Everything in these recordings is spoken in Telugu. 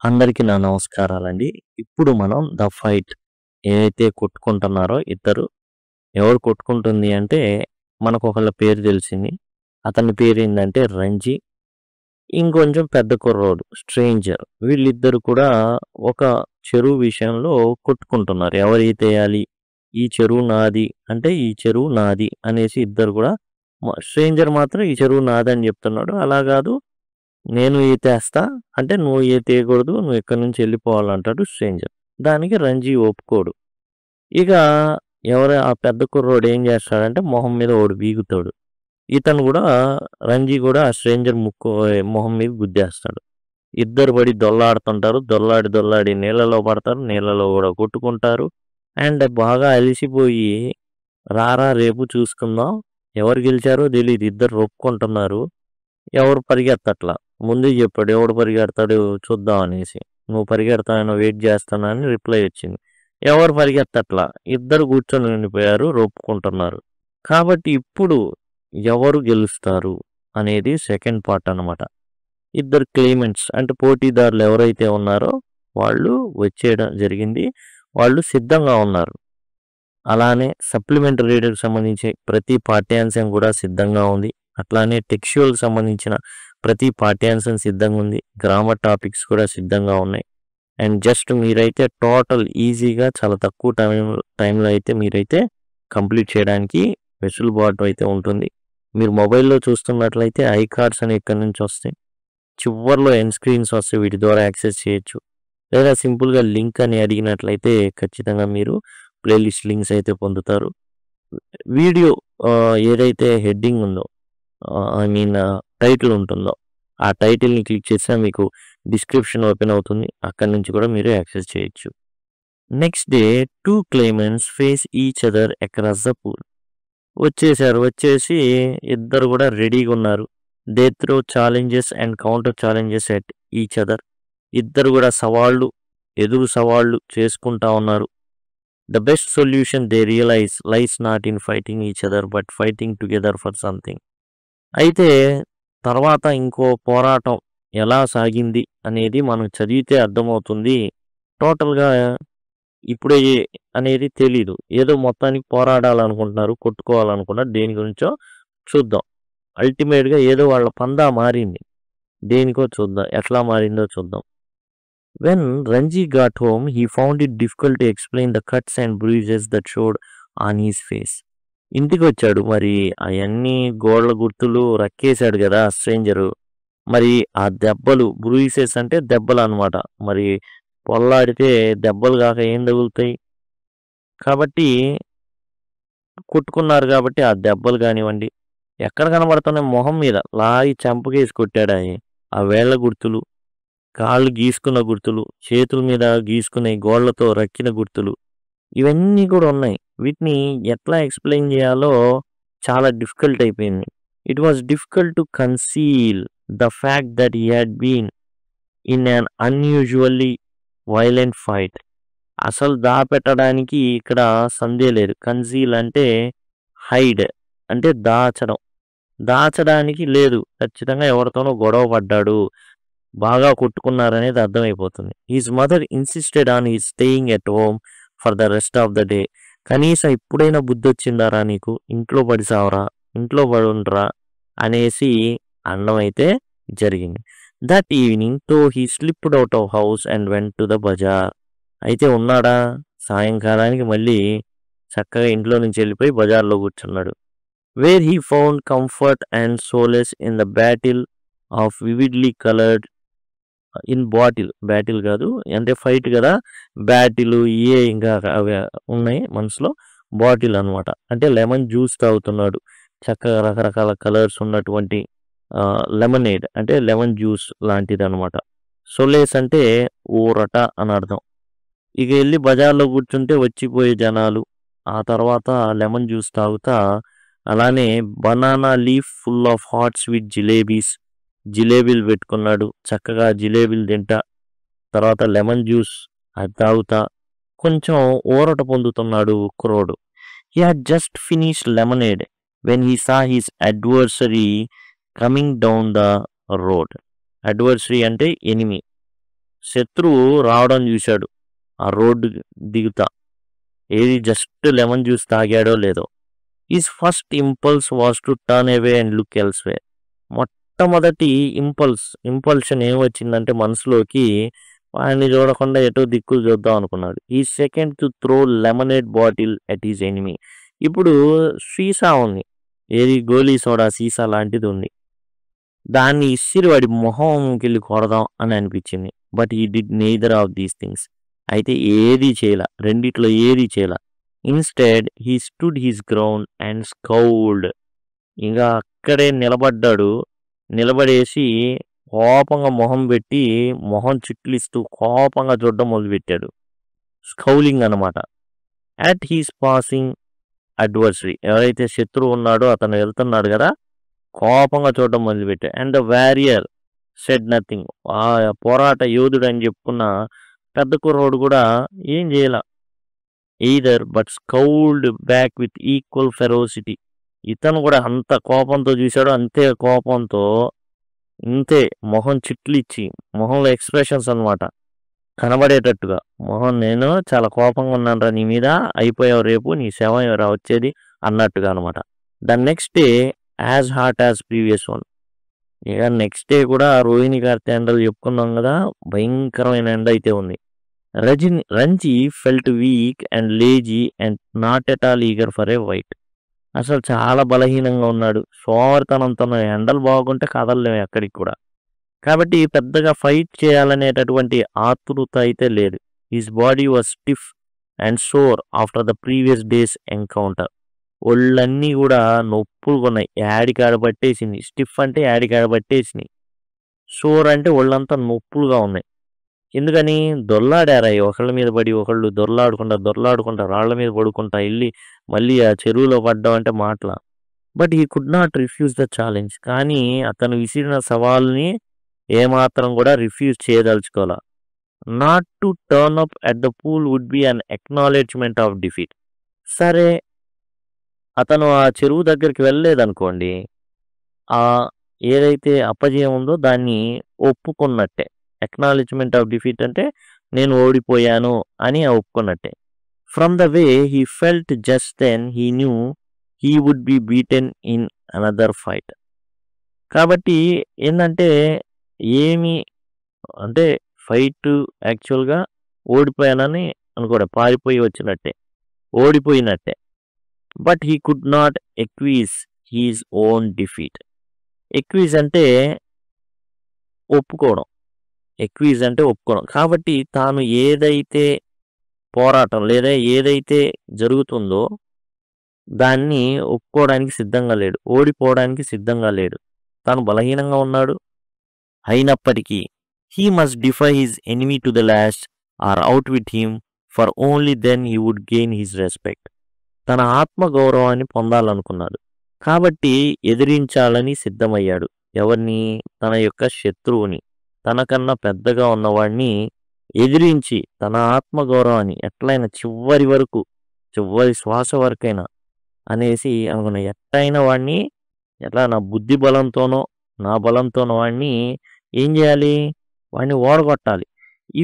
అందరికీ నా నమస్కారాలండి. ఇప్పుడు మనం 'ద ఫైట్' ఏదైతే కొట్టుకుంటున్నారో ఇద్దరు, ఎవరు కొట్టుకుంటుంది అంటే మనకొకళ్ళ పేరు తెలిసింది. అతని పేరేందంటే 'రంజీ'. ఇంకొంచెం పెద్ద కుర్రోడు 'స్ట్రేంజర్'. వీళ్ళిద్దరు కూడా ఒక చెరువు విషయంలో కొట్టుకుంటున్నారు. ఎవరీతేయాలి? ఈ చెరువు నాది అంటే ఈ చెరువు నాది అనేసి ఇద్దరు కూడా 'స్ట్రేంజర్' మాత్రం ఈ చెరువు నాదని చెప్తున్నాడు. అలా కాదు నేను ఈతేస్తా అంటే నువ్వు ఈతేయకూడదు, నువ్వు ఇక్కడి నుంచి వెళ్ళిపోవాలంటాడు 'స్ట్రేంజర్'. దానికి రంజీ ఒప్పుకోడు. ఇక ఆ పెద్ద కుర్రోడు ఏం చేస్తాడంటే మొహం మీద ఒకడు బీగుతాడు. ఇతను కూడా రంజీ కూడా ఆ 'స్ట్రేంజర్' మొహం మీద గుద్దేస్తాడు. ఇద్దరు పడి దొల్లాడుతుంటారు. దొల్లాడి దొల్లాడి నీళ్ళలో పడతారు. నీళ్ళలో కూడా కొట్టుకుంటారు. అండ్ బాగా అలిసిపోయి రారా రేపు చూసుకుందాం, ఎవరు గెలిచారో తెలియదు, ఇద్దరు రొప్పుకుంటున్నారు, ఎవరు పరిగెత్తట్లా. ముందే చెప్పాడు ఎవడు పరిగెడతాడు చూద్దాం అనేసి. నువ్వు పరిగెడతానో వెయిట్ చేస్తానని రిప్లై వచ్చింది. ఎవరు పరిగెత్తట్లా, ఇద్దరు కూర్చొని ఉండిపోయారు, రొప్పుకుంటున్నారు. కాబట్టి ఇప్పుడు ఎవరు గెలుస్తారు అనేది సెకండ్ పార్ట్ అన్నమాట. ఇద్దరు క్లెయిమెంట్స్ అంటే పోటీదారులు ఎవరైతే ఉన్నారో వాళ్ళు వచ్చేయడం జరిగింది. వాళ్ళు సిద్ధంగా ఉన్నారు. అలానే సప్లిమెంటరీ రీడర్కి సంబంధించి ప్రతి పాఠ్యాంశం కూడా సిద్ధంగా ఉంది. అట్లానే టెక్స్చువల్కి సంబంధించిన ప్రతి పాఠ్యాంశం సిద్ధంగా ఉంది. గ్రామర్ టాపిక్స్ కూడా సిద్ధంగా ఉన్నాయి. అండ్ జస్ట్ మీరైతే టోటల్ ఈజీగా చాలా తక్కువ టైంలో అయితే మీరైతే కంప్లీట్ చేయడానికి వెసులుబాటు అయితే ఉంటుంది. మీరు మొబైల్లో చూస్తున్నట్లయితే ఐ కార్డ్స్ అని ఇక్కడి నుంచి వస్తాయి. చివర్లో ఎండ్ స్క్రీన్స్ వస్తాయి, వీటి ద్వారా యాక్సెస్ చేయొచ్చు. లేదా సింపుల్గా లింక్ అని అడిగినట్లయితే ఖచ్చితంగా మీరు ప్లేలిస్ట్ లింక్స్ అయితే పొందుతారు. వీడియో ఏదైతే హెడ్డింగ్ ఉందో ఐ మీన్ టైటిల్ ఉంటుందో ఆ టైటిల్ని క్లిక్ చేసినా మీకు డిస్క్రిప్షన్ ఓపెన్ అవుతుంది. అక్కడి నుంచి కూడా మీరు యాక్సెస్ చేయొచ్చు. Next day 2 claimants face each other across the pool. వచ్చేసి ఇద్దరు కూడా రెడీగా ఉన్నారు. They throw challenges and counter challenges at each other. ఇద్దరు కూడా ఎదురు సవాళ్ళు చేసుకుంటా ఉన్నారు. The best solution they realise lies not in fighting each other but fighting together for something. అయితే తర్వాత ఇంకో పోరాటం ఎలా సాగింది అనేది మనం చదివితే అర్థమవుతుంది. టోటల్గా ఇప్పుడే అనేది తెలీదు. ఏదో మొత్తానికి పోరాడాలనుకుంటున్నారు, కొట్టుకోవాలనుకున్నారు. దేని గురించో చూద్దాం. అల్టిమేట్గా ఏదో వాళ్ళ పందా మారింది. దేనికో చూద్దాం, ఎట్లా మారిందో చూద్దాం. When Ranji got home, he found it difficult to explain the cuts and bruises that showed on his face. ఇంటికి వచ్చాడు, మరి అవన్నీ గోడల గుర్తులు రక్కేశాడు కదా స్ట్రేంజరు. మరి ఆ దెబ్బలు, బ్రూయిసెస్ అంటే దెబ్బలు అనమాట. మరి పొల్లాడితే దెబ్బలు కాక ఏం తగులుతాయి? కాబట్టి కొట్టుకున్నారు కాబట్టి ఆ దెబ్బలు కానివ్వండి, ఎక్కడ కనబడుతున్నాయి మొహం మీద లాగి చంపకేసి కొట్టాడు. ఆ వేళ్ల గుర్తులు, కాళ్ళు గీసుకున్న గుర్తులు, చేతుల మీద గీసుకునే గోళ్లతో రక్కిన గుర్తులు, ఇవన్నీ కూడా ఉన్నాయి. వీటిని ఎట్లా ఎక్స్ప్లెయిన్ చేయాలో చాలా డిఫికల్ట్ అయిపోయింది. It was difficult to conceal the fact that he had been in un unusually violent fight. అసలు దాపెట్టడానికి ఇక్కడ సందే లేదు. కన్సీల్ అంటే హైడ్ అంటే దాచడానికి లేదు. ఖచ్చితంగా ఎవరితోనో గొడవ పడ్డాడు, బాగా కొట్టుకున్నారనేది అర్థమైపోతుంది. His mother insisted on he staying at home for the rest of the day. కనీసం ఇప్పుడైనా బుద్ధి వచ్చిందారా నీకు, ఇంట్లో పడి సావరా, ఇంట్లో పడి ఉండరా అనేసి అనడం అయితే జరిగింది. దట్ ఈవినింగ్ తో he slipped out of house and went to the bazaar. అయితే ఉన్నాడా, సాయంకాలానికి మళ్ళీ చక్కగా ఇంట్లో నుంచి వెళ్ళిపోయి బజార్లో కూర్చున్నాడు. Where he found comfort and solace in the battle of vividly coloured battle కాదు అంటే ఫైట్ కదా, బ్యాటిల్ ఏ ఇంకా అవి ఉన్నాయి మనసులో. బాటిల్ అనమాట అంటే లెమన్ జ్యూస్ తాగుతున్నాడు. చక్కగా రకరకాల కలర్స్ ఉన్నటువంటి లెమనేడ్ అంటే లెమన్ జ్యూస్ లాంటిది అనమాట. సొలేస్ అంటే ఊరట అని అర్థం. ఇక వెళ్ళి బజార్లో కూర్చుంటే వచ్చిపోయే జనాలు, ఆ తర్వాత లెమన్ జ్యూస్ తాగుతా, అలానే banana leaf full of hot sweet జిలేబీలు పెట్టుకున్నాడు. చక్కగా జిలేబీలు తింటా, తర్వాత లెమన్ జ్యూస్ అది తాగుతా కొంచెం ఊరట పొందుతున్నాడు కుర్రోడు. He had just finished lemonade when he saw his adversary coming down the road. Adversary అంటే ఎనిమి. శత్రువు రావడం చూశాడు ఆ రోడ్డు దిగుతా. ఏది జస్ట్ లెమన్ జ్యూస్ తాగాడో లేదో. His first impulse was to turn away and look elsewhere. మొట్టమొదటి ఇంపల్షన్ ఏం వచ్చిందంటే మనసులోకి, వాడిని చూడకుండా ఎటో దిక్కులు చూద్దాం అనుకున్నాడు. ఈ second to throw lemonade bottle at is enemy. ఇప్పుడు సీసా ఉంది, ఏది గోలీ సోడా సీసా లాంటిది ఉంది, దాన్ని ఇసిరి వాడి మొహంకి వెళ్ళి కొడదాం అని అనిపించింది. But he did neither of these things. అయితే ఏది చేయల, రెండిట్లో ఏది చేయల. Instead he stood his ground and scowled. ఇంకా అక్కడే నిలబడ్డాడు. నిలబడేసి కోపంగా మొహం పెట్టి మొహం చిట్లిస్తూ కోపంగా చూడడం మొదలుపెట్టాడు. స్కౌలింగ్ అనమాట. అట్ హీస్ పాసింగ్ అడ్వర్సరీ, ఎవరైతే శత్రువు ఉన్నాడో అతను వెళ్తున్నాడు కదా, కోపంగా చూడడం మొదలుపెట్టాడు. And the warrior said nothing. ఆ పోరాట యోధుడు అని చెప్పుకున్న పెద్ద కుర్రోడు కూడా ఏం చేయాల. Either but scowled back with equal ferocity. ఇతను కూడా అంత కోపంతో చూశాడు, అంతే కోపంతో, ఇంతే మొహం చిట్లిచ్చి, మొహంలో ఎక్స్ప్రెషన్స్ అనమాట కనబడేటట్టుగా, మొహం నేను చాలా కోపంగా ఉన్నాను నీ మీద, అయిపోయావు, రేపు నీ శవం ఎవరా వచ్చేది అన్నట్టుగా అనమాట. The next day as hot as previous one. ఇక నెక్స్ట్ డే కూడా రోహిణి గారి ఎండలు చెప్పుకున్నాం కదా, భయంకరమైన ఎండ అయితే ఉంది. Ranji felt week and lazy and not at all eager for a white. అసలు చాలా బలహీనంగా ఉన్నాడు, సోమరితనంతో, ఎండలు బాగుంటే కదలలేము ఎక్కడికి కూడా. కాబట్టి పెద్దగా ఫైట్ చేయాలనేటటువంటి ఆతృత అయితే లేదు. His body was stiff and sore after the previous day's encounter. ఒళ్ళన్నీ కూడా నొప్పులుగా ఉన్నాయి, యాడికాడ పట్టేసింది. స్టిఫ్ అంటే యాడికాడ పట్టేసినాయి, సోర్ అంటే ఒళ్ళంతా నొప్పులుగా ఉన్నాయి. ఎందుకని దొర్లాడారా, ఒకళ్ళ మీద పడి ఒకళ్ళు దొర్లాడుకుంటా రాళ్ల మీద పడుకుంటా వెళ్ళి మళ్ళీ ఆ చెరువులో పడ్డం అంటే మాటల. But he could not refuse the challenge. కానీ అతను విసిరిన సవాల్ని ఏమాత్రం కూడా రిఫ్యూజ్ చేయదలుచుకోవాలా. Not to turn up at the pool would be an acknowledgement of defeat. సరే, అతను ఆ చెరువు దగ్గరికి వెళ్ళలేదనుకోండి, ఆ ఏదైతే అపజయం ఉందో దాన్ని ఒప్పుకున్నట్టే. ఎక్నాలెడ్జ్మెంట్ ఆఫ్ డిఫీట్ అంటే నేను ఓడిపోయాను అని ఒప్పుకున్నట్టే. From the way he felt just then he knew he would be beaten in another fight. కాబట్టి ఏంటంటే ఏమి అంటే ఫైట్ యాక్చువల్గా ఓడిపోయానని అనుకోవడం, పారిపోయి వచ్చినట్టే, ఓడిపోయినట్టే. But he could not acquiesce his own defeat. Acquiesce అంటే ఒప్పుకోవడం, కాబట్టి తాను ఏదైతే పోరాటం లేదా ఏదైతే జరుగుతుందో దాన్ని ఒప్పుకోవడానికి సిద్ధంగా లేడు, ఓడిపోవడానికి సిద్ధంగా లేడు. తాను బలహీనంగా ఉన్నాడు, అయినప్పటికీ he must defy his enemy to the last or out with him, for only then he would gain his respect. తన ఆత్మగౌరవాన్ని పొందాలనుకున్నాడు కాబట్టి ఎదిరించాలని సిద్ధమయ్యాడు. ఎవరిని? తన యొక్క శత్రువుని, తనకన్నా పెద్దగా ఉన్నవాడిని ఎదిరించి తన ఆత్మగౌరవాన్ని ఎట్లయినా చివరి శ్వాస వరకైనా అనేసి అనుకున్న, ఎట్లయినా వాడిని ఎట్లా నా బుద్ధి బలంతోనో నా బలంతోనో వాడిని ఏం చేయాలి, వాడిని ఓడగొట్టాలి.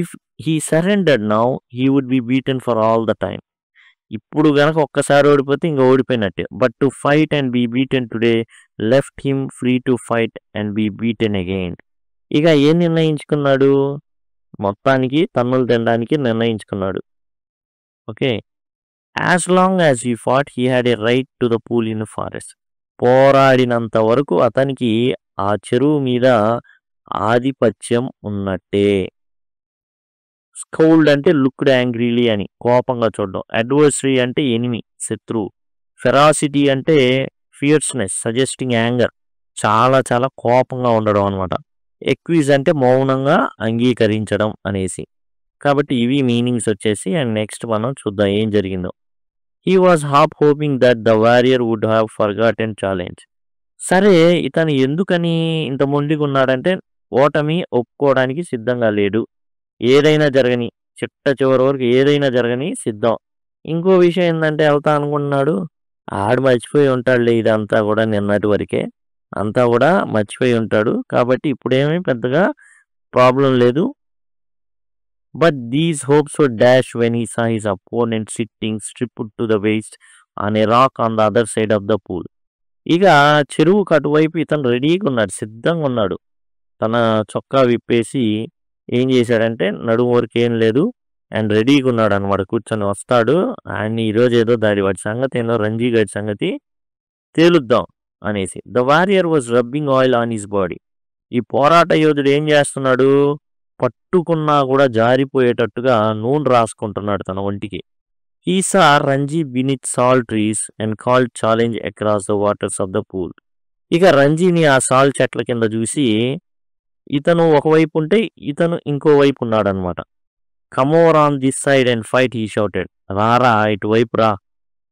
If he surrendered now he would be beaten for all the time. ఇప్పుడు గనక ఒక్కసారి ఓడిపోతే ఇంకా ఓడిపోయినట్టే. But to fight and be beaten today left him free to fight and be beaten again. ఇక ఏం నిర్ణయించుకున్నాడు? మొత్తానికి తన్నులు తినడానికి నిర్ణయించుకున్నాడు. Okay, as long as he fought he had a right to the pool in forest. పోరాడినంత వరకు అతనికి ఆ చెరువు మీద ఆధిపత్యం ఉన్నట్టే. స్కౌల్డ్ అంటే లుక్డ్ యాంగ్రీలీ అని, కోపంగా చూడడం. అడ్వర్సరీ అంటే ఎనిమి, శత్రువు. ఫెరాసిటీ అంటే ఫియర్స్నెస్ సజెస్టింగ్ యాంగర్, చాలా చాలా కోపంగా ఉండడం అనమాట. ఎక్విజ్ అంటే మౌనంగా అంగీకరించడం అనేసి. కాబట్టి ఇవి మీనింగ్స్ వచ్చేసి. అండ్ నెక్స్ట్ మనం చూద్దాం ఏం జరిగిందో. He was hop hoping that the warrior would have forgotten challenge. సరే, ఇతను ఎందుకని ఇంత మొండిగా ఉన్నాడంటే ఓటమి ఒప్పుకోవడానికి సిద్ధంగా లేడు. ఏదైనా జరగని, చిట్ట చివరి వరకు ఏదైనా జరగని సిద్ధం. ఇంకో విషయం ఏంటంటే వెళ్తా అనుకుంటున్నాడు, ఆడు మర్చిపోయి ఉంటాడులే, ఇదంతా కూడా నిన్నటి వరకే, అంతా కూడా మర్చిపోయి ఉంటాడు. కాబట్టి ఇప్పుడేమీ పెద్దగా ప్రాబ్లం లేదు, But these hopes were dashed when he saw his opponent sitting stripped to the waist on a rock on the other side of the pool. ఇక చెరువుకు అటువైపు ఇతను రెడీగా ఉన్నాడు, సిద్ధంగా ఉన్నాడు. తన చొక్కా విప్పేసి ఏం చేశాడంటే నడుము వరకు ఏం లేదు అండ్ రెడీగా ఉన్నాడు అనమాట, కూర్చొని వస్తాడు. ఆయన ఈరోజు ఏదో వాడి సంగతి ఏందో రంజీ గడి సంగతి తేలుద్దాం అనేసి. The warrior was rubbing oil on his body. ఈ పోరాట యోధుడు ఏం చేస్తున్నాడు, పట్టుకున్నా కూడా జారిపోయేటట్టుగా నూనె రాసుకుంటున్నాడు తన ఒంటికి. He saw Ranji beneath salt trees and called challenge across the waters of the pool. ఇక రంజీని ఆ సాల్ చెట్ల కింద చూసి ఇతను ఒకవైపు ఉంటే ఇతను ఇంకో వైపు ఉన్నాడు అనమాట. Come over on this side and fight he shouted. రారా ఇటువైపు రా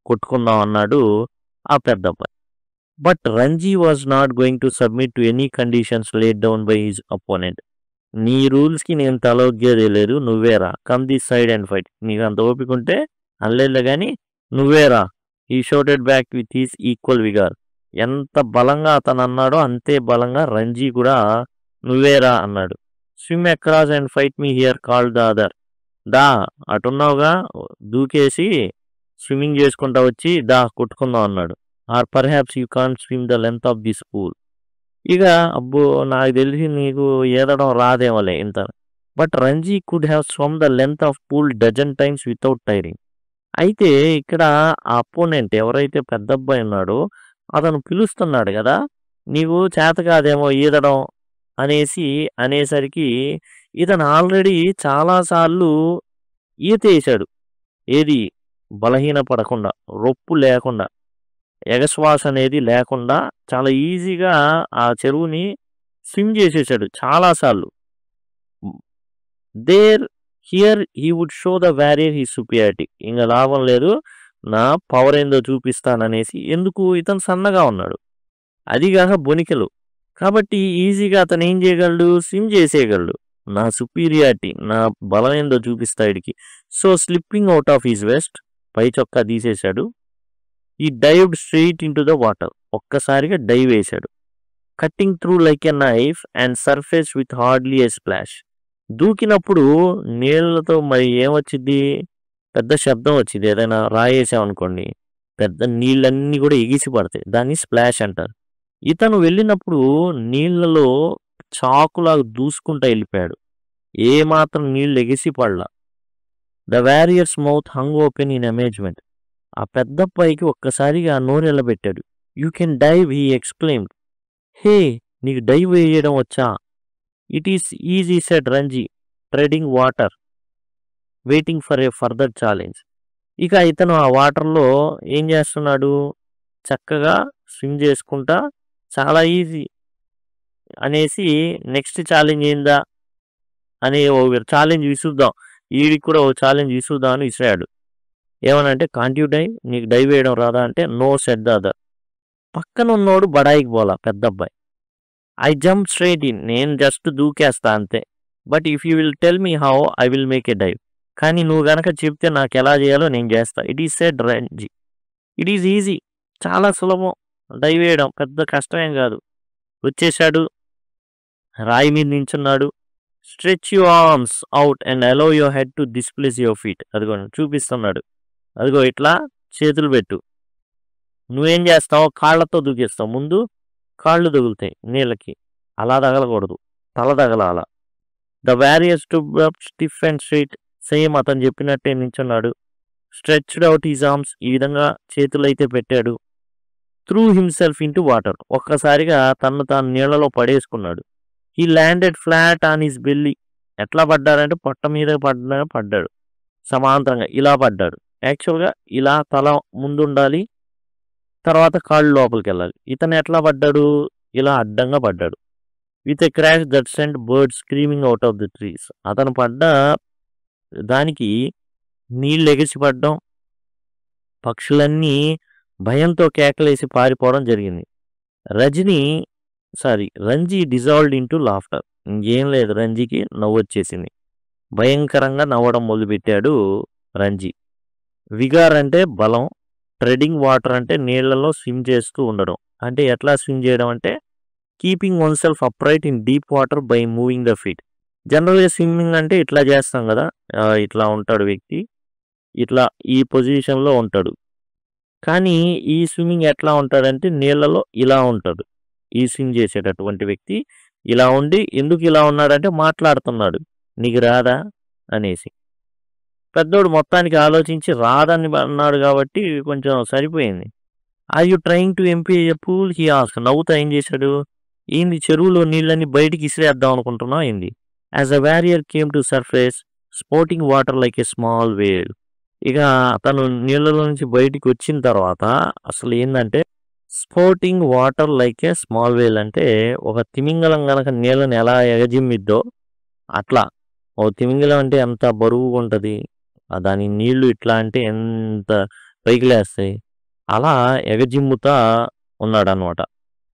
కొట్టుకుందాం అన్నాడు ఆ పెద్ద అబ్బాయి. But Ranji was not going to submit to any conditions laid down by his opponent. నీ రూల్స్కి నేను తలొగ్గేదే లేదు, నువ్వేరా come this side and fight. నీకు అంత ఓపిక ఉంటే అనలేదు కానీ నువ్వేరా. He shouted back with his equal vigour. ఎంత బలంగా అతను అన్నాడో అంతే బలంగా రంజీ కూడా నువ్వేరా అన్నాడు. Swim across and fight me here called the other. దా అటున్నావుగా, దూకేసి స్విమ్మింగ్ చేసుకుంటా వచ్చి దా కొట్టుకుందాం అన్నాడు. Or perhaps you can't swim the length of this pool. ఇక అబ్బో నాకు తెలిసి నీకు ఈదడం రాదేమోలే ఇంత. But Ranji could have swum the length of pool dozen times without tiring. అయితే ఇక్కడ ఆ అపోనెంట్ ఎవరైతే పెద్ద అబ్బాయి ఉన్నాడో అతను పిలుస్తున్నాడు కదా, నీకు చేత కాదేమో ఈదడం అనేసరికి ఇతను ఆల్రెడీ చాలాసార్లు ఈత వేశాడు. ఏది బలహీనపడకుండా, రొప్పు లేకుండా, ఎగశ్వాస అనేది లేకుండా చాలా ఈజీగా ఆ చెరువుని స్విమ్ చేసేసాడు చాలాసార్లు. There here he would show the warrior he superiority. ఇంకా లాభం లేదు, నా పవర్ ఏందో చూపిస్తాననేసి. ఎందుకు, ఇతను సన్నగా ఉన్నాడు, అదిగాక బొనికెలు, కాబట్టి ఈజీగా అతను ఏం చేయగలడు, స్విమ్ చేసేయగలడు. నా సుపీరియారిటీ, నా బలం ఏందో చూపిస్తా వీడికి. So slipping out of his vest, పై చొక్కా తీసేశాడు. He dived straight into the water, ఒక్కసారిగా డైవ్ వేశాడు. Cutting through like a knife and surface with hardly a splash. దూకినప్పుడు నీళ్ళతో మరి ఏమొచ్చింది, పెద్ద శబ్దం వచ్చింది. ఏదైనా రాయేసామనుకోండి పెద్ద నీళ్ళన్నీ కూడా ఎగిసి పడతాయి, దాన్ని స్ప్లాష్ అంటారు. ఇతను వెళ్ళినప్పుడు నీళ్ళలో చాకులాగా దూసుకుంటా వెళ్ళిపోయాడు, ఏమాత్రం నీళ్ళు ఎగిసి పడలా. The warriors mouth hung open in amazement. ఆ పెద్ద పైకి ఒక్కసారిగా నోరెళ్ళబెట్టాడు. You can dive, he exclaimed. Hey, నీకు డైవ్ వేయడం వచ్చా? It is easy said Ranji, treading water, waiting for a further challenge. ఇక ఇతను ఆ వాటర్లో ఏం చేస్తున్నాడు, చక్కగా స్విమ్ చేసుకుంటా చాలా ఈజీ అనేసి నెక్స్ట్ ఛాలెంజ్ ఏందా అని ఓ ఛాలెంజ్ విసుద్దాం, వీడికి కూడా ఓ ఛాలెంజ్ విసుద్దాం అని విసిరాడు. ఏమనంటే కాంట్ యూ డైవ్, నీకు డైవ్ వేయడం రాదా అంటే నో సెడ్ ద అదర్. పక్కన ఉన్నోడు బడాయికి పోలా, పెద్ద అబ్బాయి. ఐ జంప్ స్ట్రైట్ ఇన్, నేను జస్ట్ దూకేస్తా అంతే. But if you will tell me how I will make a dive. కానీ నువ్వు గనక చెప్తే నాకు ఎలా చేయాలో నేను చేస్తా. It is said Ranji. It is easy, చాలా సులభం డైవ్ వేయడం, పెద్ద కష్టమేం కాదు. వచ్చేసాడు, రాయి మీద నించున్నాడు. Stretch your arms out and allow your head to displace your feet. అదిగో చూపిస్తున్నాడు, అదిగో ఇట్లా చేతులు పెట్టు. నువ్వేం చేస్తావు, కాళ్ళతో దూకేస్తావు. ముందు కాళ్ళు తగులుతాయి నీళ్ళకి, అలా తగలకూడదు, తల తగలాల. The warriors to stiff and straight, same అతను చెప్పినట్టే నించున్నాడు. స్ట్రెచ్డ్ అవుట్ హిజ్ ఆర్మ్స్, ఈ విధంగా చేతులు అయితే పెట్టాడు. Threw himself into water, ఒక్కసారిగా తను తాను నీళ్లలో పడేసుకున్నాడు. He landed flat on his belly. ఎట్లా పడ్డాడంటే పొట్ట మీద పడ్డాడు, సమాంతరంగా ఇలా పడ్డాడు. యాక్చువల్గా ఇలా తల ముందుండాలి, తర్వాత కాళ్ళు లోపలికి వెళ్ళాలి. ఇతను ఎట్లా పడ్డాడు, ఇలా అడ్డంగా పడ్డాడు. With a crash that sent birds screaming out of the trees. అతను పడ్డ దానికి నీళ్ళు ఎగిసి పడ్డం, పక్షులన్నీ భయంతో కేకలేసి పారిపోవడం జరిగింది. Ranji dissolved in to laughter. ఇంకేం లేదు, రంజీకి నవ్వు వచ్చేసింది. భయంకరంగా నవ్వడం మొదలుపెట్టాడు రంజీ. విగార్ అంటే బలం, ట్రెడింగ్ వాటర్ అంటే నీళ్లలో స్విమ్ చేస్తూ ఉండడం. అంటే ఎట్లా స్విమ్ చేయడం అంటే keeping one self upright in deep water by moving the feet. జనరల్‌గా స్విమ్మింగ్ అంటే ఇట్లా చేస్తాం గదా! ఇట్లా ఉంటాడు వ్యక్తి. ఇట్లా ఈ పొజిషన్‌లో ఉంటాడు. కానీ ఈ స్విమ్మింగ్ ఎట్లా ఉంటాడంటే నీళ్ళలో ఇలా ఉంటాడు. ఈ స్విమ్ చేసేటటువంటి వ్యక్తి ఇలా ఉండి ఎందుకు ఇలా ఉన్నాడంటే మాట్లాడుతున్నాడు. "నీకు రాదా?" అనేసి. పెద్దోడు మొత్తానికి ఆలోచించి రాదని అన్నాడు కాబట్టి కొంచెం సరిపోయింది. Are you trying to empty a pool? He asked. నవ్వుతా ఏం చేశాడు? ఏంది చెరువులో నీళ్ళన్నీ బయటికి ఇసిరేద్దాం అనుకుంటున్నావా ఏంది? As a warrior came to surface sporting water like a small wave. ఇక తను నీళ్ళలో నుంచి బయటికి వచ్చిన తర్వాత అసలు ఏందంటే sporting water like a small whale అంటే ఒక తిమింగలం గనక నీళ్ళని ఎలా ఎగజిమ్మిద్దో అట్లా. ఓ తిమింగలం అంటే ఎంత బరువుగా ఉంటది. దాని నీళ్లు ఇట్లా అంటే ఎంత పైకి లేస్తాయి. అలా ఎగజిమ్ముతా ఉన్నాడనమాట.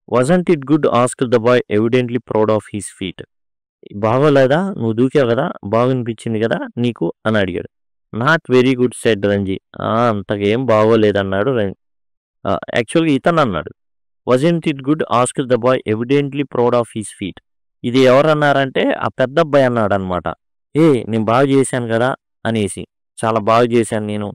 "Wasn't it good?" Asked the boy evidently proud of his feat. "బాగోలేదా? నువ్వు దూకావు గదా! బాగనిపించింది గదా నీకు?" అని అడిగాడు. "Not very good" said Ranji. అంతగా ఏం బాగోలేదన్నాడు యాక్చువల్‌గా ఇతనన్నాడు. "Wasn't it good?" Asked the boy evidently proud of his feat. ఇది ఎవరన్నారంటే ఆ పెద్దబ్బాయి అన్నాడనమాట. నేను బాగా చేశాను గదా!" అనేసి. "చాలా బాగా చేశాను నేను.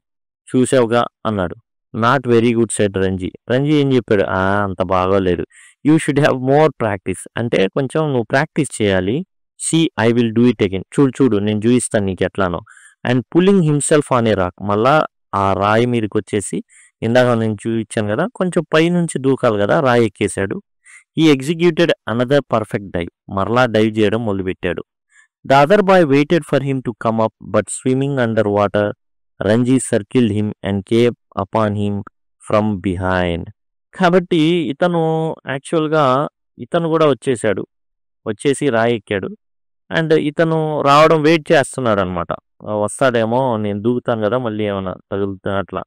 చూసావుగా" అన్నాడు. "Not very good" said Ranji. Ranji ఏం చెప్పాడు? అంత బాగోలేదు. "You should have more practice." అంటే కొంచెం నువ్వు ప్రాక్టీస్ చేయాలి. "See I will do it again." చూడు చూడు నేను చూయిస్తాను నీకెట్లానో. And pulling himself on a rock. మళ్ళా ఆ రాయి మీదకొచ్చేసి ఇందాక నేను చూయించాను గదా! కొంచెం పైనుంచి దూకాలి గదా! రాయి ఎక్కేశాడు. He executed another perfect dive. మరలా డైవ్ చేయడం మొదలుపెట్టాడు. The other boy waited for him to come up but swimming under water Ranji circled him and came upon him from behind. కాబట్టి యాక్చువల్‌గా ఇతను గూడా వచ్చేసాడు. వచ్చేసి రాయి ఎక్కాడు. అండ్ ఇతను రావడం వెయిట్ చేస్తున్నాడనమాట. వస్తాడేమో నేను దూకుతాను గదా! మళ్ళీ ఏమన్నా తగులుతా అట్లా.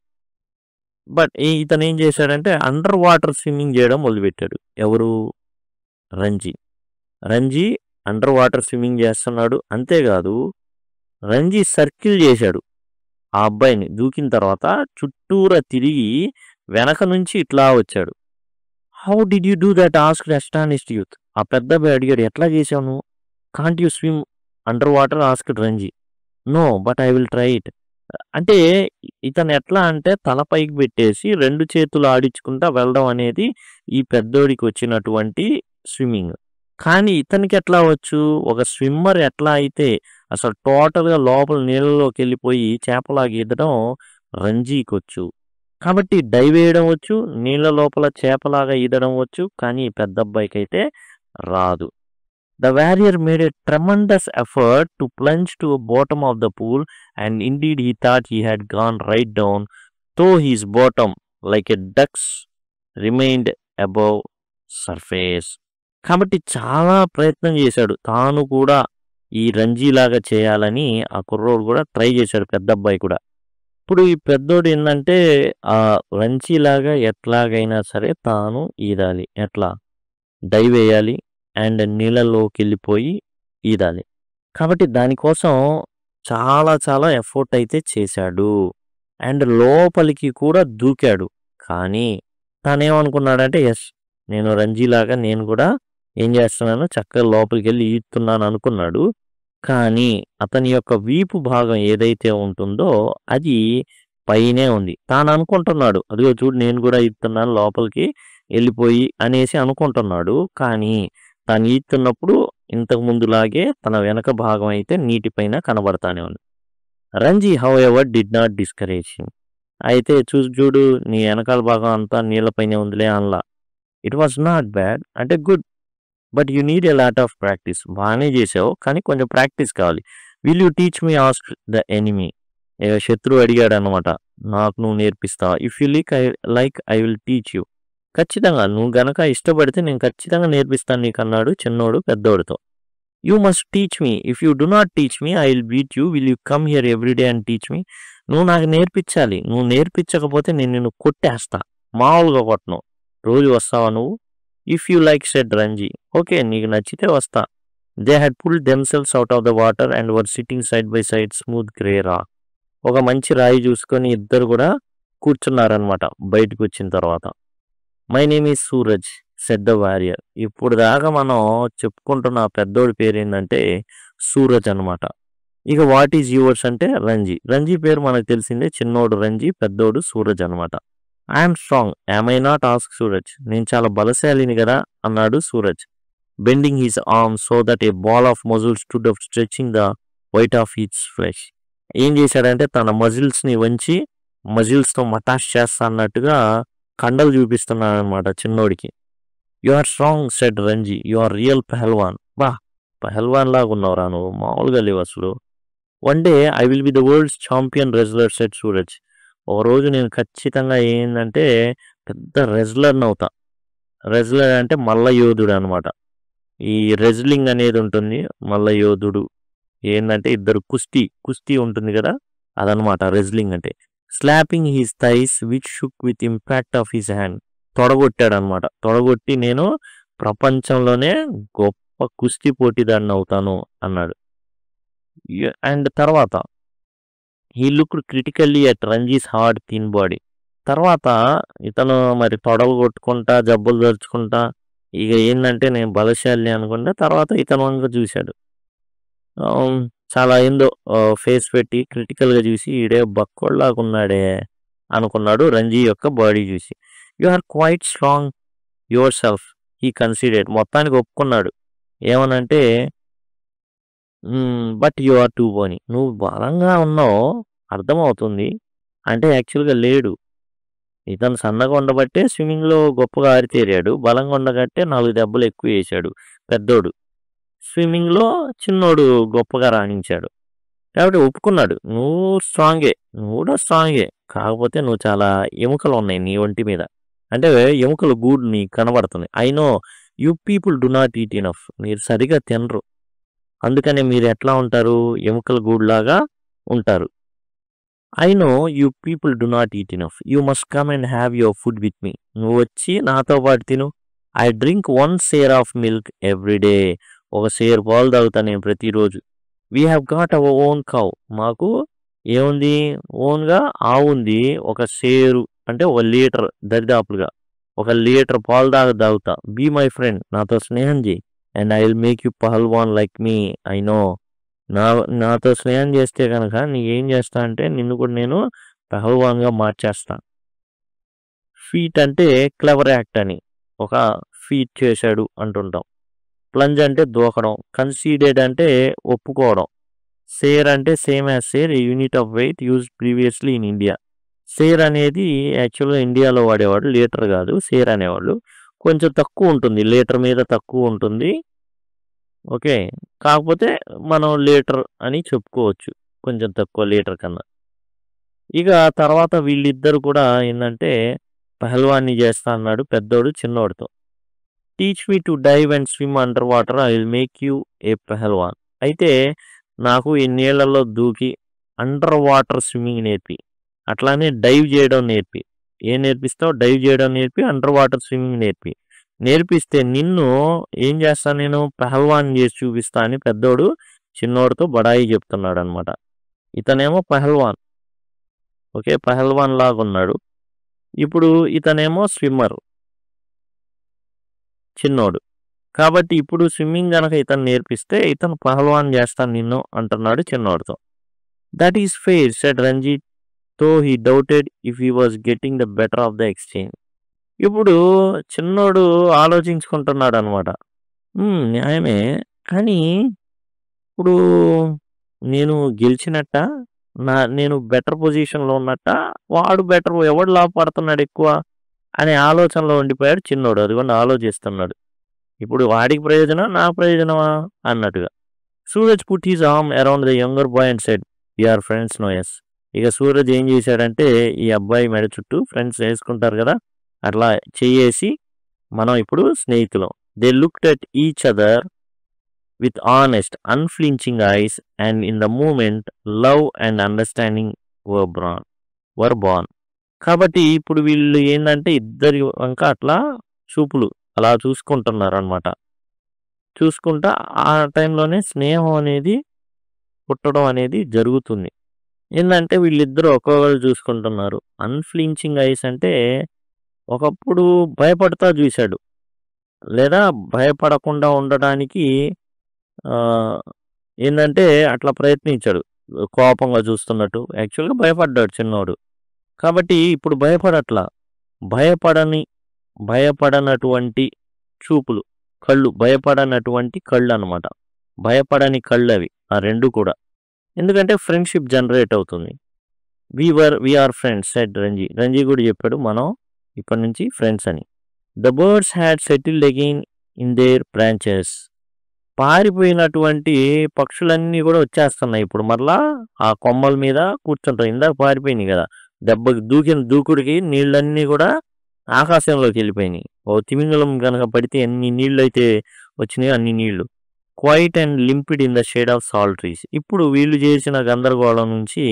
బట్ ఇతనేం చేశాడంటే అండర్ వాటర్ స్విమ్మింగ్ చేయడం మొదలుపెట్టాడు. ఎవరు? Ranji. Ranji under water swimming చేస్తున్నాడు. అంతేకాదు రంజీ సర్కిల్ చేశాడు. ఆ అబ్బాయిని దూకిన తర్వాత చుట్టూరా తిరిగి వెనక నుంచి ఇట్లా వచ్చాడు. "How did you do that?" Asked astonished youth. ఆ పెద్దబ్బాయి అడిగాడు. "ఎట్లా చేశావు నువ్వు?" "Can't you swim under water?" Asked Ranji. "No but I will try it." అంటే ఇతను ఎట్లా అంటే తల పైకి పెట్టేసి 2 చేతులు ఆడించుకుంటా వెళ్ళడం అనేది ఈ పెద్దోడికి వచ్చినటువంటి స్విమ్మింగ్. కానీ ఇతనికి ఎట్లా వచ్చు? ఒక స్విమ్మర్ ఎట్లా అయితే అసలు టోటల్‌గా లోపల నీళ్ళలోకెళ్ళిపోయి చేపలాగా ఈదడం రంజీకొచ్చు. కాబట్టి డైవ్ వేయడం వచ్చు, నీళ్ళ లోపల చేపలాగా ఈదడం వచ్చు. కానీ ఈ పెద్దబ్బాయికైతే రాదు. The warrior made a tremendous effort to plunge to the bottom of the pool, and indeed he thought he had gone right down, though his bottom, like a duck's, remained above surface. కాబట్టి చాలా ప్రయత్నం చేశాడు. తాను కూడా ఈ రంజీలాగా చేయాలని ఆ కుర్రోడు కూడా ట్రై చేశాడు పెద్దబ్బాయి కూడా. ఇప్పుడు ఈ పెద్దోడు ఏందంటే రంజీలాగా ఎట్లాగైనా సరే తాను ఈదాలి. ఎట్లా? డైవ్ వేయాలి. అండ్ నీళ్ళలోకెళ్ళిపోయి ఈదాలి. కాబట్టి దానికోసం చాలా చాలా ఎఫర్ట్ అయితే చేశాడు. అండ్ లోపలికి కూడా దూకాడు. కానీ తనేమనుకున్నాడంటే నేను రంజీలాగా నేను కూడా ఏం చేస్తున్నాను చక్కగా లోపలికెళ్ళి ఈదుతున్నాను అనుకున్నాడు. కానీ అతని యొక్క వీపు భాగం ఏదైతే ఉంటుందో అది పైనే ఉంది. తాను అనుకుంటున్నాడు. అదిగో చూడు నేను కూడా ఈదుతున్నాను లోపలికి వెళ్ళిపోయి అనేసి అనుకుంటున్నాడు. కానీ తాను ఈదుతున్నప్పుడు ఇంతకు ముందులాగే తన వెనక భాగం అయితే నీటిపైన కనబడతానే ఉంది. Ranji however did not discourage him. అయితే చూడు నీ వెనకాల భాగం అంతా నీళ్ళపైనే ఉందిలే అనలా. ఇట్ వాజ్ నాట్ బ్యాడ్ అంటే good. But you need a lot of practice. బాగానే చేసావు కానీ కొంచెం ప్రాక్టీస్ కావాలి. Will you teach me? Ask the enemy. శత్రువు అడిగాడు అనమాట. నాకు నువ్వు నేర్పిస్తావా? If you like I will teach you. ఖచ్చితంగా నువ్వు గనక ఇష్టపడితే నేను ఖచ్చితంగా నేర్పిస్తాను నీకు అన్నాడు చిన్నోడు పెద్దోడితో. You must teach me. If you do not teach me I will beat you. Will you come here every day and teach me? నువ్వు నాకు నేర్పించాలి. నువ్వు నేర్పించకపోతే నేను నిన్ను కొట్టేస్తా. మామూలుగా కొట్టను. రోజు వస్తావా నువ్వు? If you like said Ranji. Okay నీకు నచ్చితే వస్తా. They had pulled themselves out of the water and were sitting side by side smooth grey rock. ఒక మంచి రాయి చూసుకొని ఇద్దరు కూడా కూర్చున్నారనమాట బయటకు వచ్చిన తర్వాత. My name is Suraj said the warrior. ఇప్పుడు దాకా మనం చెప్పుకుంటున్న పెద్దోడి పేరు ఏంటంటే సూరజ్ అనమాట. ఇక వాట్ ఈజ్ యువర్స్ అంటే రంజీ. రంజీ పేరు మనకు తెలిసిందే. చిన్నోడు రంజీ, పెద్దోడు సూరజ్ అనమాట. I'm strong am I not ask Suraj. నేను చాలా బలశాలిని కదా అన్నాడు Suraj. Bending his arm so that A ball of muscles stood up stretching the white of hits flesh. ఏం చేశాడంటే తన మజిల్స్ని వంచి మజిల్స్తో మటాష్ చేస్తా అన్నట్టుగా కండలు చూపిస్తున్నాడు అనమాట చిన్నోడికి. You are strong said Ranji. You are real pehalwan. బా, పెహల్వాన్ లాగా ఉన్నావురా నువ్వు, మామూలుగా లేవు అసలు. One day I will be the world's champion wrestler said Suraj. ఒక రోజు నేను ఖచ్చితంగా ఏంటంటే పెద్ద రెజ్లర్ని అవుతా. రెజ్లర్ అంటే మల్ల యోధుడు అనమాట. ఈ రెజ్లింగ్ అనేది ఉంటుంది, మల్ల యోధుడు ఏంటంటే ఇద్దరు కుస్తీ ఉంటుంది కదా, అదనమాట రెజ్లింగ్ అంటే. Slapping his thighs which shook with impact of his hand. తొడగొట్టాడు అనమాట. తొడగొట్టి నేను ప్రపంచంలోనే గొప్ప కుస్తీ పోటీదాడిని అవుతాను అన్నాడు. అండ్ తర్వాత he looked critically at Ranji's hard thin body. తర్వాత ఇతను మరి తొడలు కొట్టుకుంటా జబ్బులు తెరుచుకుంటా ఇక ఏంటంటే నేను బలశాలి అనుకుంటే తర్వాత ఇతను వంక చూశాడు. చాలా ఏందో ఫేస్ పెట్టి క్రిటికల్గా చూసి ఈడే బక్కోళ్ళలాగా ఉన్నాడే అనుకున్నాడు రంజీ యొక్క బాడీ చూసి. You are quite strong yourself he considered. మొత్తానికి ఒప్పుకున్నాడు. ఏమనంటే but you are too bony. నువ్వు బలంగా ఉన్నావు అర్థమవుతుంది. అంటే యాక్చువల్గా లేడు. ఇతను సన్నగా ఉండబట్టే స్విమ్మింగ్లో గొప్పగా ఆరితేరాడు. బలంగా ఉండగట్టే 4 దెబ్బలు ఎక్కువ వేసాడు పెద్దోడు. స్విమ్మింగ్లో చిన్నోడు గొప్పగా రాణించాడు. కాబట్టి ఒప్పుకున్నాడు. నువ్వు స్ట్రాంగే, నువ్వు కూడా స్ట్రాంగే, కాకపోతే నువ్వు చాలా ఎముకలు ఉన్నాయి నీ ఒంటి మీద. అంటే ఎముకలు గూడు నీకు కనబడుతుంది. I know you people do not eat enough. మీరు సరిగా తినరు, అందుకనే మీరు ఎట్లా ఉంటారు, ఎముకల గూడులాగా ఉంటారు. I know you people do not eat enough. You must come and have your food with me. నువ్వు వచ్చి నాతో పాటు తిను. I drink 1 share of milk every day. 1 share పాలు తాగుతాను నేను ప్రతిరోజు. We have got our own cow. మాకు ఏముంది, ఓన్గా ఆవు ఉంది. 1 share అంటే 1 లీటర్ దరిదాపులుగా 1 లీటర్ పాలు తాగుతా. బీ మై ఫ్రెండ్, నాతో స్నేహం చేయి. And I will make you pahalwan like me. I know. నాతో స్నేహం చేస్తే కనుక నీకేం చేస్తా అంటే నిన్ను కూడా నేను పహల్వాన్గా మార్చేస్తా. ఫీట్ అంటే క్లవర్ యాక్ట్ అని, ఒక ఫీట్ చేశాడు అంటుంటాం. ప్లంజ్ అంటే దూకడం. కన్సీడెడ్ అంటే ఒప్పుకోవడం. షేర్ అంటే same as share, unit of weight use previously in India. Share అనేది యాక్చువల్గా ఇండియాలో వాడేవాడు, లీటర్ కాదు షేర్ అనేవాళ్ళు. కొంచెం తక్కువ ఉంటుంది, లీటర్ మీద తక్కువ ఉంటుంది. ఓకే, కాకపోతే మనం లీటర్ అని చెప్పుకోవచ్చు, కొంచెం తక్కువ లీటర్ కన్నా. ఇక తర్వాత వీళ్ళిద్దరు కూడా ఏంటంటే పహల్వాన్ని చేస్తా అన్నాడు పెద్దోడు చిన్నోడితో. Teach me to dive and swim under water, I will make you a pahalwan. అయితే నాకు ఈ నీళ్ళల్లో దూకి అండర్ వాటర్ స్విమ్మింగ్ నేర్పి, అట్లానే డైవ్ చేయడం నేర్పి. ఏం నేర్పిస్తావు? డైవ్ చేయడం నేర్పి, అండర్ వాటర్ స్విమ్మింగ్ నేర్పిస్తే నిన్ను ఏం చేస్తాను, నేను పహల్వాన్ చేసి చూపిస్తా అని పెద్దోడు చిన్నోడితో బడాయి చెప్తున్నాడు అనమాట. ఇతనేమో పహల్వాన్, ఓకే, పహల్వాన్ లాగా ఉన్నాడు. ఇప్పుడు ఇతనేమో స్విమ్మర్ చిన్నోడు. కాబట్టి ఇప్పుడు స్విమ్మింగ్ కనుక ఇతను నేర్పిస్తే ఇతను పహల్వాన్ చేస్తాను నిన్ను అంటున్నాడు చిన్నోడితో. That is fair said Ranjit though he doubted if he was getting the better of the exchange. ఇప్పుడు చిన్నోడు ఆలోచించుకుంటున్నాడు అనమాట. న్యాయమే, కానీ ఇప్పుడు నేను గెలిచినట్ట, నేను బెటర్ పొజిషన్లో ఉన్నట్ట, వాడు బెటర్, ఎవడు లాభపడుతున్నాడు ఎక్కువ అనే ఆలోచనలో ఉండిపోయాడు చిన్నోడు. అదిగోండి ఆలోచిస్తున్నాడు. ఇప్పుడు వాడికి ప్రయోజనం, నా ప్రయోజనమా అన్నట్టుగా. Suraj put his arm around the younger boy and said we are friends no yes. ఇక సూరజ్ ఏం చేశాడంటే ఈ అబ్బాయి మెడ చుట్టూ, ఫ్రెండ్స్ వేసుకుంటారు కదా, అట్లా చేసి మనం ఇప్పుడు స్నేహితులం. They looked at each other with honest unflinching eyes and in the moment love and understanding were born. కాబట్టి ఇప్పుడు వీళ్ళు ఏంటంటే ఇద్దరి వంక అట్లా చూపులు అలా చూసుకుంటున్నారు అనమాట. చూసుకుంటా ఆ టైంలోనే స్నేహం అనేది పుట్టడం అనేది జరుగుతుంది. ఏంటంటే వీళ్ళిద్దరూ ఒక్కొక్కరు చూసుకుంటున్నారు. అన్ఫ్లించింగ్ ఐస్ అంటే ఒకప్పుడు భయపడతా చూశాడు, లేదా భయపడకుండా ఉండడానికి ఏందంటే అట్లా ప్రయత్నించాడు. కోపంగా చూస్తున్నట్టు. యాక్చువల్‌గా భయపడ్డాడు చిన్నోడు. కాబట్టి ఇప్పుడు భయపడట్లా. భయపడని భయపడనటువంటి చూపులు. భయపడనటువంటి కళ్ళనమాట. భయపడని కళ్ళవి. ఆ 2 కూడా. ఎందుకంటే ఫ్రెండ్‌షిప్ జనరేట్ అవుతుంది. We are friends said Ranji. Ranji కూడా చెప్పాడు మనం ఇప్పటి నుంచి ఫ్రెండ్స్ అని. The birds had settled again in their branches. పారిపోయినటువంటి పక్షులన్నీ కూడా వచ్చేస్తున్నాయి ఇప్పుడు మరలా ఆ కొమ్మల మీద కూర్చుంటాయి. ఇందాక పారిపోయినాయి కదా! దెబ్బకి దూకుడికి నీళ్ళన్నీ కూడా ఆకాశంలోకి వెళ్ళిపోయినాయి. ఓ తిమింగలం గనక పడితే ఎన్ని నీళ్ళైతే వచ్చినాయో అన్ని నీళ్లు. Quiet and limpid in the shade of sal trees. ఇప్పుడు వీళ్ళు చేసిన గందరగోళం నుంచి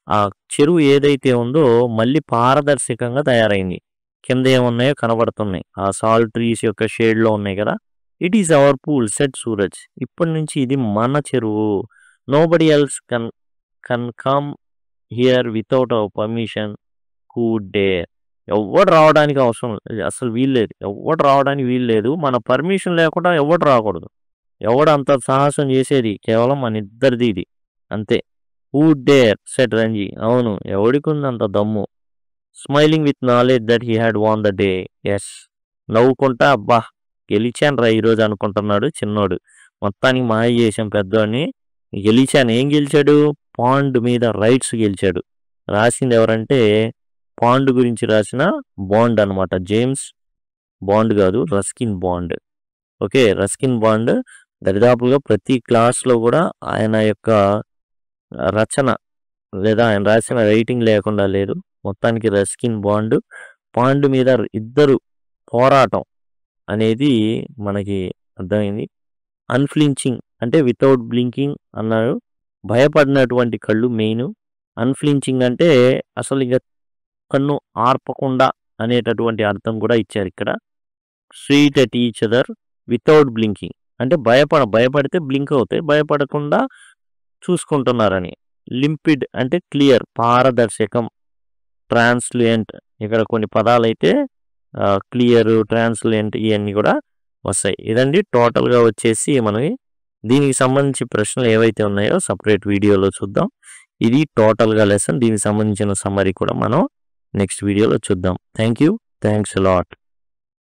ఆ చెరువు ఏదైతే ఉందో మళ్ళీ పారదర్శకంగా తయారైంది. కింద ఏమున్నాయో కనబడుతున్నాయి. ఆ సాల్ ట్రీస్ యొక్క షేడ్లో ఉన్నాయి కదా. It is our pool set Suraj. ఇప్పటి నుంచి ఇది మన చెరువు. నోబడి ఎల్స్ కన్ come here without hour permission. Who dare. ఎవడు రావడానికి అవసరం అసలు వీల్లేదు. ఎవడు రావడానికి వీల్లేదు. మన పర్మిషన్ లేకుండా ఎవడు రాకూడదు. ఎవడు అంత సాహసం చేసేది కేవలం మన ఇద్దరిది ఇది. అంతే. Who dare said Ranji. అవును, ఎవడికి ఉంది అంత దమ్ము. Smiling with knowledge that he had won the day. Yes. నవ్వుకుంటా అబ్బా గెలిచాను రా ఈరోజు అనుకుంటున్నాడు చిన్నోడు. మొత్తానికి మాయ చేసాం పెద్దోడిని. గెలిచాను. ఏం గెలిచాడు? పాండ్ మీద రైట్స్ గెలిచాడు. రాసింది ఎవరంటే పాండ్ గురించి రాసిన బాండ్ అనమాట. జేమ్స్ బాండ్ కాదు, Ruskin Bond. Okay, Ruskin Bond దరిదాపులుగా ప్రతి క్లాస్లో కూడా ఆయన యొక్క రచన లేదా ఆయన రాసిన రైటింగ్ లేకుండా లేదు. మొత్తానికి రస్కిన్ బాండ్ పాండ్ మీద ఇద్దరు పోరాటం అనేది మనకి అర్థమైంది. అన్ఫ్లించింగ్ అంటే వితౌట్ బ్లింకింగ్ అన్నారు. భయపడినటువంటి కళ్ళు మెయిన్. అన్ఫ్లించింగ్ అంటే అసలు ఇక కన్ను ఆర్పకుండా అనేటటువంటి అర్థం కూడా ఇచ్చారు ఇక్కడ. Street at each other without blinking అంటే భయపడితే బ్లింక్ అవుతాయి, భయపడకుండా చూసుకుంటున్నారని. లింపిడ్ అంటే క్లియర్, పారదర్శకం. ట్రాన్స్లూయెంట్ ఇక్కడ కొన్ని పదాలు అయితే క్లియర్, ట్రాన్స్లూయెంట్ ఇవన్నీ కూడా వస్తాయి. ఇదండి టోటల్గా వచ్చేసి మనకి దీనికి సంబంధించి ప్రశ్నలు ఏవైతే ఉన్నాయో సపరేట్ వీడియోలో చూద్దాం. ఇది టోటల్గా లెసన్. దీనికి సంబంధించిన సమ్మరీ కూడా మనం నెక్స్ట్ వీడియోలో చూద్దాం. Thank you. Thanks a lot.